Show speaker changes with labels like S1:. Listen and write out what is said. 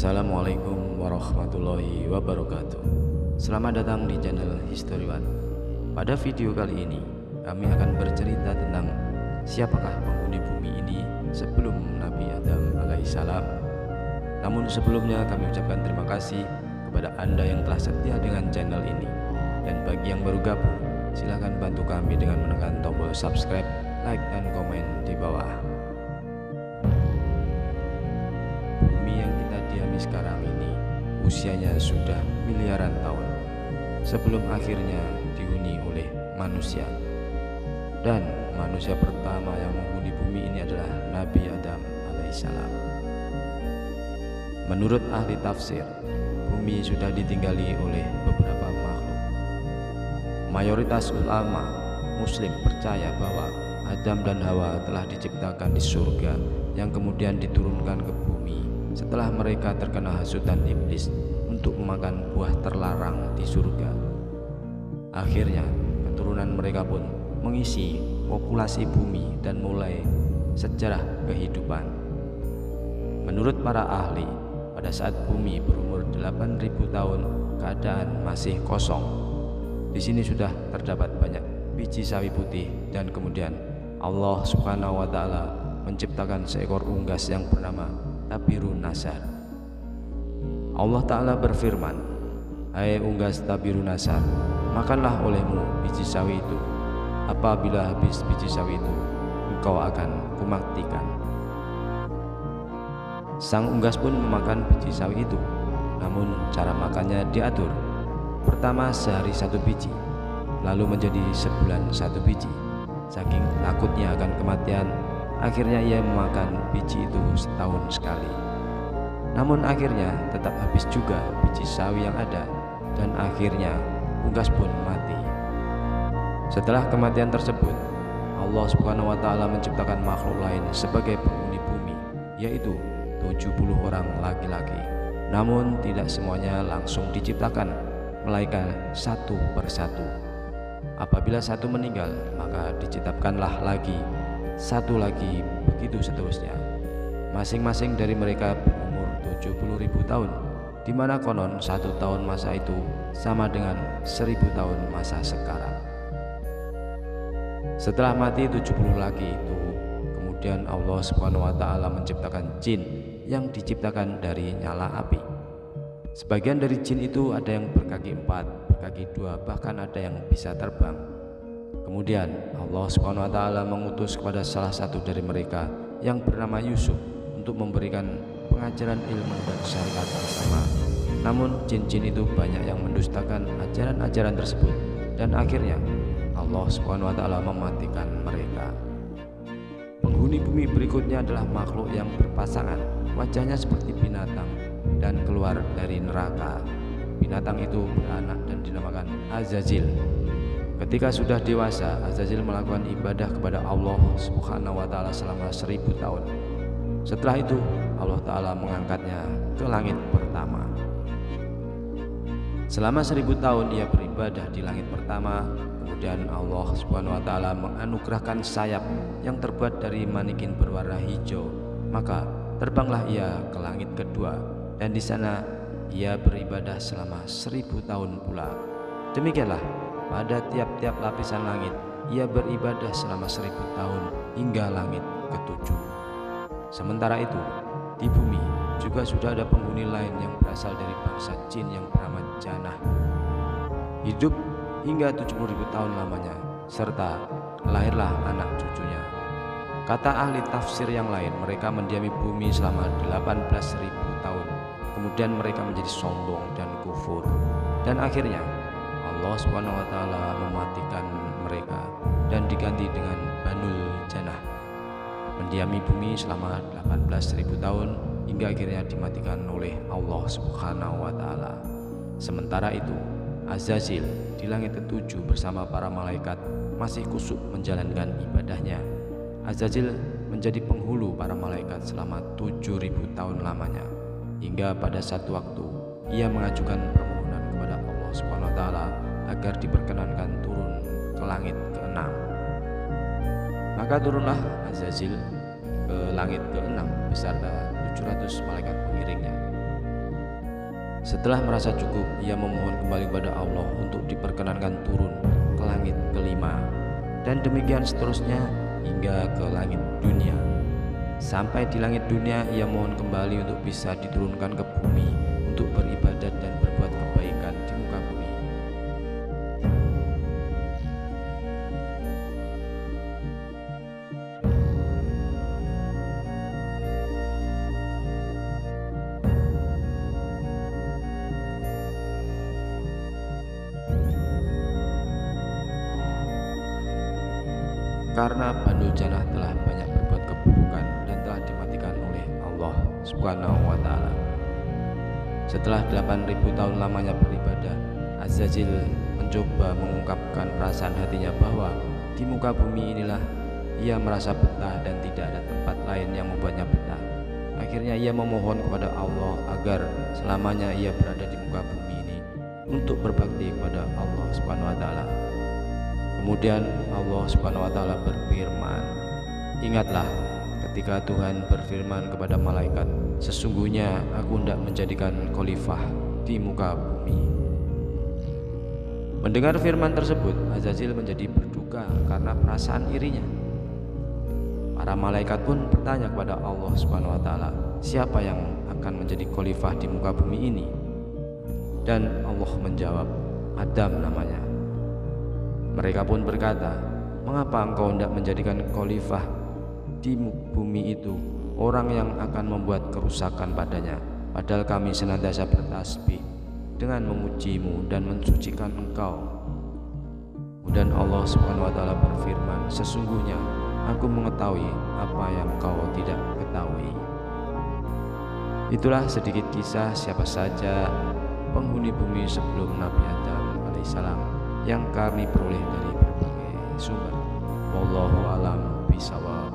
S1: Assalamualaikum warahmatullahi wabarakatuh. Selamat datang di channel History One. Pada video kali ini kami akan bercerita tentang siapakah penghuni bumi ini sebelum Nabi Adam alaihissalam. Namun sebelumnya kami ucapkan terima kasih kepada Anda yang telah setia dengan channel ini. Dan bagi yang baru gabung, silahkan bantu kami dengan menekan tombol subscribe, like, dan komen di bawah. Sekarang ini usianya sudah miliaran tahun sebelum akhirnya dihuni oleh manusia. Dan manusia pertama yang menghuni bumi ini adalah Nabi Adam alaihissalam. Menurut ahli tafsir, bumi sudah ditinggali oleh beberapa makhluk. Mayoritas ulama muslim percaya bahwa Adam dan Hawa telah diciptakan di surga yang kemudian diturunkan ke bumi setelah mereka terkena hasutan iblis untuk memakan buah terlarang di surga. Akhirnya keturunan mereka pun mengisi populasi bumi dan mulai sejarah kehidupan. Menurut para ahli, pada saat bumi berumur 8.000 tahun, keadaan masih kosong. Di sini sudah terdapat banyak biji sawi putih, dan kemudian Allah Subhanahu wa Ta'ala menciptakan seekor unggas yang bernama Tabirun Nasar. Allah Ta'ala berfirman, "Hai unggas Tabirun Nasar, makanlah olehmu biji sawi itu. Apabila habis biji sawi itu, engkau akan kumatikan." Sang unggas pun memakan biji sawi itu, namun cara makannya diatur. Pertama sehari satu biji, lalu menjadi sebulan satu biji. Saking takutnya akan kematian, akhirnya ia memakan biji itu setahun sekali. Namun akhirnya tetap habis juga biji sawi yang ada, dan akhirnya unggas pun mati. Setelah kematian tersebut, Allah Subhanahu wa Ta'ala menciptakan makhluk lain sebagai penghuni bumi, yaitu 70 orang laki-laki. Namun tidak semuanya langsung diciptakan, melainkan satu persatu. Apabila satu meninggal, maka diciptakanlah lagi satu lagi, begitu seterusnya. Masing-masing dari mereka berumur 70.000 tahun, di mana konon 1 tahun masa itu sama dengan 1000 tahun masa sekarang. Setelah mati 70 laki itu, kemudian Allah Subhanahu wa Ta'ala menciptakan jin yang diciptakan dari nyala api. Sebagian dari jin itu ada yang berkaki 4, berkaki 2, bahkan ada yang bisa terbang. Kemudian Allah Subhanahu wa Ta'ala mengutus kepada salah satu dari mereka yang bernama Yusuf untuk memberikan pengajaran ilmu dan syariat agama. Namun jin-jin itu banyak yang mendustakan ajaran-ajaran tersebut, dan akhirnya Allah Subhanahu wa Ta'ala mematikan mereka. Penghuni bumi berikutnya adalah makhluk yang berpasangan, wajahnya seperti binatang dan keluar dari neraka. Binatang itu beranak dan dinamakan Azazil. Ketika sudah dewasa, Azazil melakukan ibadah kepada Allah Subhanahu wa Ta'ala selama 1000 tahun. Setelah itu Allah Ta'ala mengangkatnya ke langit pertama. Selama 1000 tahun ia beribadah di langit pertama. Kemudian Allah Subhanahu wa Ta'ala menganugerahkan sayap yang terbuat dari manikin berwarna hijau. Maka terbanglah ia ke langit kedua, dan di sana ia beribadah selama 1000 tahun pula. Demikianlah pada tiap-tiap lapisan langit ia beribadah selama 1000 tahun hingga langit ketujuh. Sementara itu di bumi juga sudah ada penghuni lain yang berasal dari bangsa jin yang bernama Janah. Hidup hingga 70.000 tahun lamanya, serta lahirlah anak cucunya. Kata ahli tafsir yang lain, mereka mendiami bumi selama 18.000 tahun. Kemudian mereka menjadi sombong dan kufur, dan akhirnya Allah Subhanahu wa Ta'ala mematikan mereka dan diganti dengan Banul Janah, mendiami bumi selama 18.000 tahun hingga akhirnya dimatikan oleh Allah Subhanahu wa Ta'ala. Sementara itu Azazil di langit ketujuh bersama para malaikat masih kusuk menjalankan ibadahnya. Azazil menjadi penghulu para malaikat selama 7.000 tahun lamanya, hingga pada satu waktu ia mengajukan permohonan kepada Allah Subhanahu wa Ta'ala agar diperkenankan turun ke langit ke-6. Maka turunlah Azazil ke langit ke-6 beserta 700 malaikat pengiringnya. Setelah merasa cukup, ia memohon kembali kepada Allah untuk diperkenankan turun ke langit kelima, dan demikian seterusnya hingga ke langit dunia. Sampai di langit dunia, ia mohon kembali untuk bisa diturunkan ke bumi untuk beribadat dan berbuat kebaikan di muka bumi. Karena Banu Jannah telah banyak berbuat keburukan dan telah dimatikan oleh Allah Subhanahu wa Ta'ala. Setelah 8.000 tahun lamanya beribadah, Azazil mencoba mengungkapkan perasaan hatinya bahwa di muka bumi inilah ia merasa betah dan tidak ada tempat lain yang membuatnya betah. Akhirnya ia memohon kepada Allah agar selamanya ia berada di muka bumi ini untuk berbakti kepada Allah Subhanahu wa Ta'ala. Kemudian Allah Subhanahu wa Ta'ala berfirman, "Ingatlah ketika Tuhan berfirman kepada malaikat, sesungguhnya aku hendak menjadikan khalifah di muka bumi." Mendengar firman tersebut, Azazil menjadi berduka karena perasaan irinya. Para malaikat pun bertanya kepada Allah Subhanahu wa Ta'ala, siapa yang akan menjadi khalifah di muka bumi ini? Dan Allah menjawab, Adam namanya. Mereka pun berkata, mengapa engkau hendak menjadikan khalifah di bumi itu orang yang akan membuat kerusakan padanya, padahal kami senantiasa bertasbih dengan memujimu dan mensucikan engkau. Dan Allah Subhanahu wa Ta'ala berfirman, sesungguhnya aku mengetahui apa yang kau tidak ketahui. Itulah sedikit kisah siapa saja penghuni bumi sebelum Nabi Adam alaihissalam yang kami peroleh dari berbagai sumber. Wallahu a'lam bishawab.